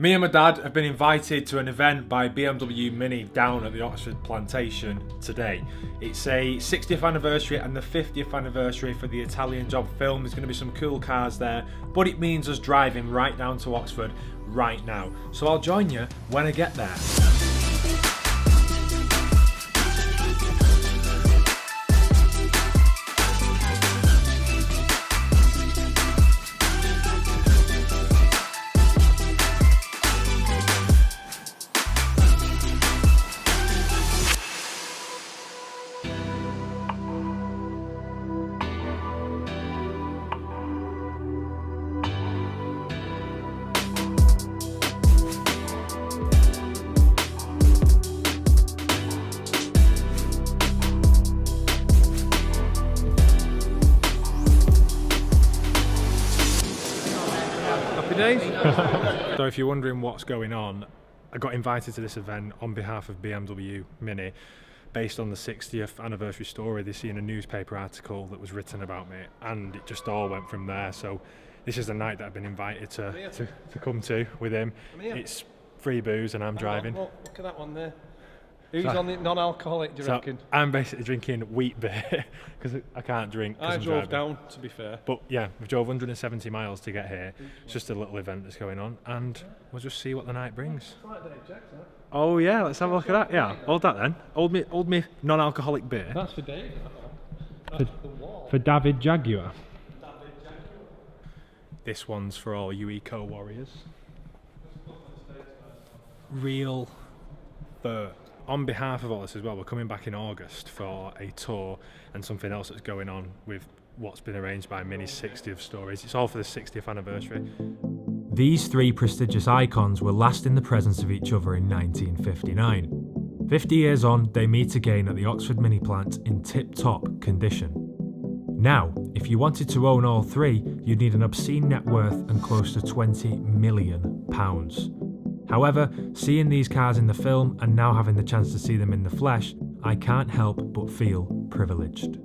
Me and my dad have been invited to an event by BMW Mini down at the Oxford Plantation today. It's a 60th anniversary and the 50th anniversary for the Italian Job film. There's going to be some cool cars there, but it means us driving right down to Oxford right now. So I'll join you when I get there. So if you're wondering what's going on, I got invited to this event on behalf of BMW Mini based on the 60th anniversary story they see in a newspaper article that was written about me, and it just all went from there. So this is the night that I've been invited to come to with him. It's free booze and I'm driving. Look at that one there. Who's on the non-alcoholic, do you reckon? I'm basically drinking wheat beer because I can't drink. I drove down, to be fair. But yeah, we drove 170 miles to get here. It's just a little event that's going on, and we'll just see what the night brings. Oh yeah, let's have a look at that. Yeah, hold that then. Hold me non-alcoholic beer. That's for Dave. For David Jaguar. This one's for all you eco warriors. Real fur. On behalf of all this as well, we're coming back in August for a tour and something else that's going on with what's been arranged by Mini's 60th stories. It's all for the 60th anniversary. These three prestigious icons were last in the presence of each other in 1959. 50 years on, they meet again at the Oxford Mini plant in tip-top condition. Now, if you wanted to own all three, you'd need an obscene net worth and close to £20 million. However, seeing these cars in the film and now having the chance to see them in the flesh, I can't help but feel privileged.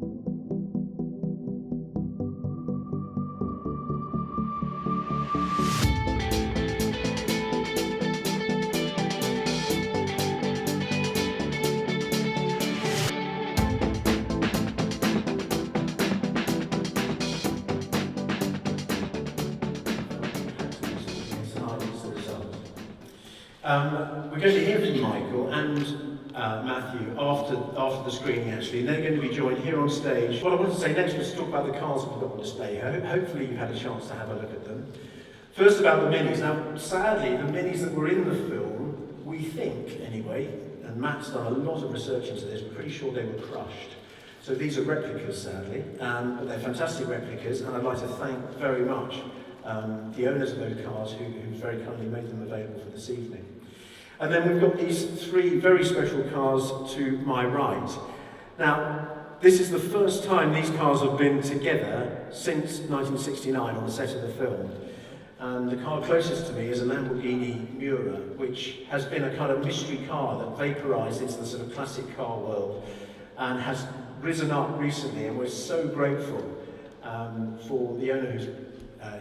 We're going to hear from Michael and Matthew after the screening, actually, and they're going to be joined here on stage. What I wanted to say next was to talk about the cars that we've got on display. Hopefully you've had a chance to have a look at them. First about the Minis. Now, sadly, the Minis that were in the film, we think anyway, and Matt's done a lot of research into this, we're pretty sure they were crushed. So these are replicas, sadly, but they're fantastic replicas, and I'd like to thank very much the owners of those cars who very kindly made them available for this evening. And then we've got these three very special cars to my right. Now, this is the first time these cars have been together since 1969 on the set of the film. And the car closest to me is a Lamborghini Muira, which has been a kind of mystery car that vaporized into the sort of classic car world and has risen up recently, and we're so grateful for the owner who's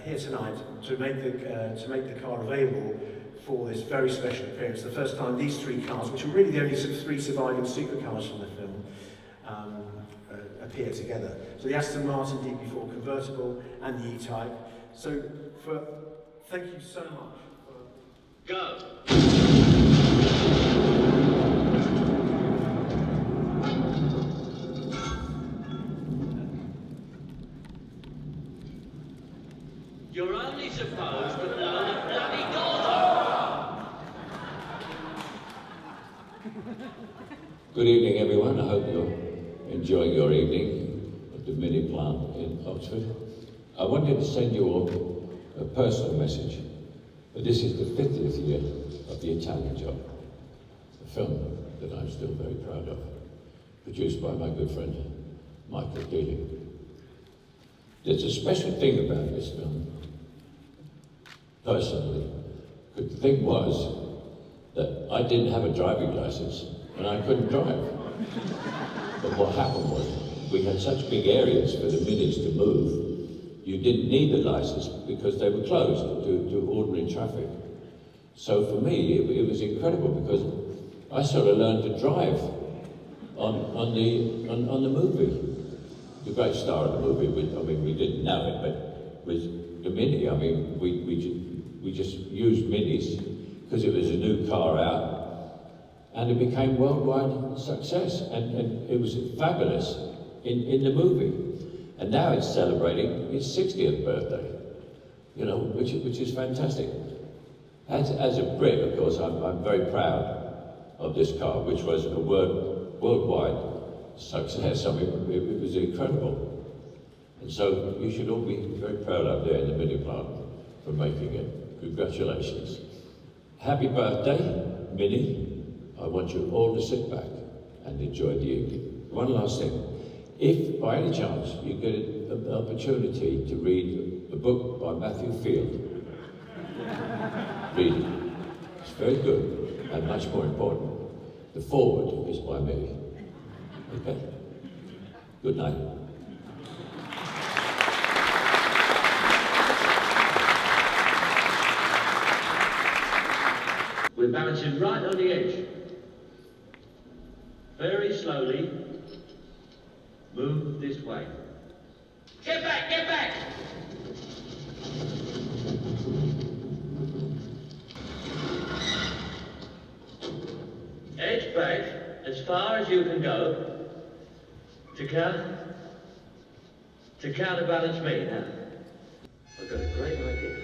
here tonight to make the car available for this very special appearance. The first time these three cars, which are really the only sort of three surviving supercars from the film, appear together. So the Aston Martin DB4 convertible and the E-Type. So thank you so much. Go! You're only supposed to blow the bloody doors off! Good evening, everyone. I hope you're enjoying your evening at the Mini plant in Oxford. I wanted to send you all a personal message. This is the 50th year of the Italian Job, a film that I'm still very proud of, produced by my good friend Michael Dealey. There's a special thing about this film, personally. The thing was that I didn't have a driving license and I couldn't drive. But what happened was, we had such big areas for the Minis to move, you didn't need the license because they were closed to ordinary traffic. So for me, it was incredible because I sort of learned to drive on the movie. The great star of the movie, we didn't know it, but was the Mini. I mean, we just used Minis because it was a new car out, and it became worldwide success, and it was fabulous in the movie. And now it's celebrating its 60th birthday, you know, which is fantastic. As a Brit, of course, I'm very proud of this car, which was a worldwide success. I mean, it was incredible. And so you should all be very proud up there in the Mini plant for making it. Congratulations. Happy birthday, Mini. I want you all to sit back and enjoy the evening. One last thing. If by any chance you get an opportunity to read a book by Matthew Field, read it. It's very good and much more important. The foreword is by me. Okay? Good night. We're balancing right on the edge. Very slowly. Move this way. Get back, get back! Edge back as far as you can go to counterbalance me now. I've got a great idea.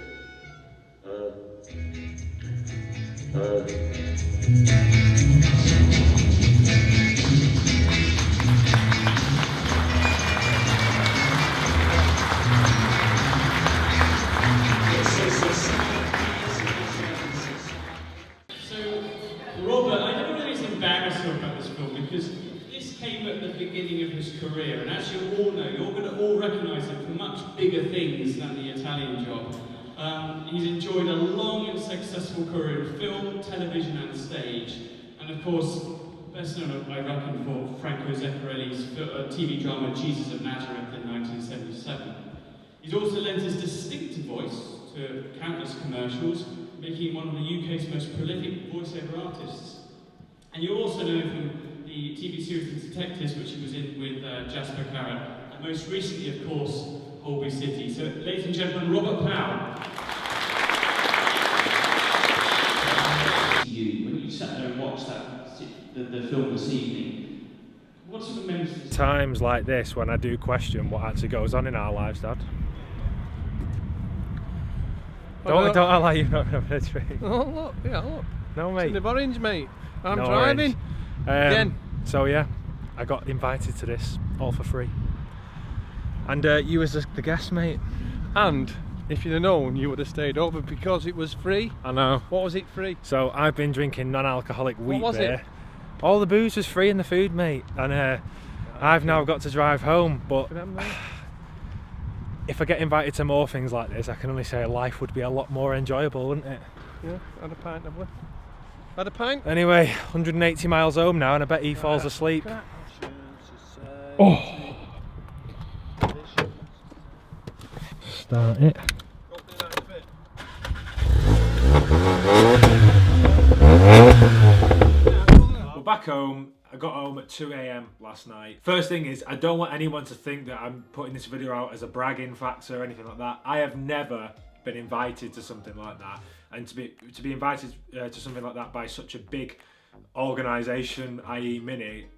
Robert, I never know he's embarrassed about this film because this came at the beginning of his career, and as you all know, you're going to all recognise him for much bigger things than the Italian Job. He's enjoyed a long and successful career in film, television and stage, and of course, best known, I reckon, for Franco Zeffirelli's TV drama Jesus of Nazareth in 1977. He's also lent his distinctive voice to countless commercials, making him one of the UK's most prolific voiceover artists. And you also know him from the TV series The Detectives, which he was in with Jasper Carrott, and most recently, of course, Holby City. So, ladies and gentlemen, Robert Powell. When you sat there and watched the film this evening, what sort of memories? Times like this when I do question what actually goes on in our lives, Dad. Don't act like you've not remembered a tree. Oh, look, yeah, look. No, mate. It's in the orange, mate. I'm No driving. Again. So, yeah, I got invited to this, all for free. And you was the guest, mate. And if you'd have known, you would have stayed over because it was free. I know. What was it free? So, I've been drinking non-alcoholic wheat was beer. it? All the booze was free in the food, mate. And I've now got to drive home, but if I get invited to more things like this, I can only say life would be a lot more enjoyable, wouldn't it? Yeah, had a pint, have we? Had a pint? Anyway, 180 miles home now, and I bet he falls asleep. Oh! Start it. We're back home. I got home at 2 AM last night. First thing is, I don't want anyone to think that I'm putting this video out as a bragging factor or anything like that. I have never been invited to something like that, and to be invited to something like that by such a big organisation, i.e. Mini,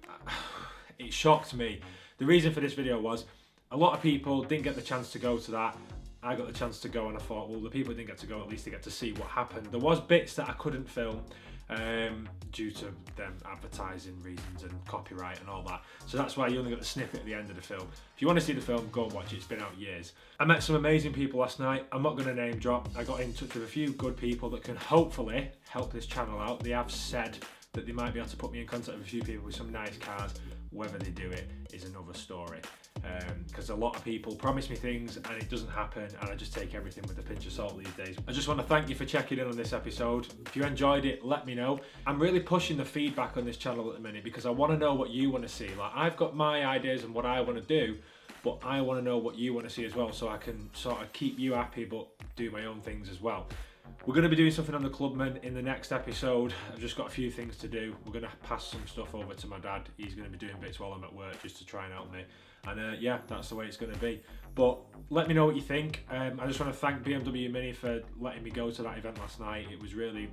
it shocked me. The reason for this video was a lot of people didn't get the chance to go to that. I got the chance to go, and I thought, well, the people who didn't get to go, at least they get to see what happened. There was bits that I couldn't film due to them advertising reasons and copyright and all that. So that's why you only got a snippet at the end of the film. If you want to see the film, go and watch it. It's been out years. I met some amazing people last night. I'm not going to name drop. I got in touch with a few good people that can hopefully help this channel out. They have said that they might be able to put me in contact with a few people with some nice cars. Whether they do it is another story. Because a lot of people promise me things and it doesn't happen, and I just take everything with a pinch of salt these days. I just want to thank you for checking in on this episode. If you enjoyed it, let me know. I'm really pushing the feedback on this channel at the minute because I want to know what you want to see. Like, I've got my ideas and what I want to do, but I want to know what you want to see as well, so I can sort of keep you happy but do my own things as well. We're going to be doing something on the Clubman in the next episode. I've just got a few things to do. We're going to pass some stuff over to my dad. He's going to be doing bits while I'm at work just to try and help me. And yeah, that's the way it's going to be. But let me know what you think. I just want to thank BMW Mini for letting me go to that event last night. It was really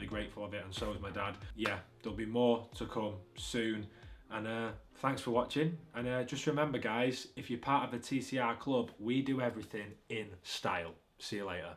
grateful of it, and so is my dad. Yeah, there'll be more to come soon. And thanks for watching. And just remember, guys, if you're part of the TCR club, we do everything in style. See you later.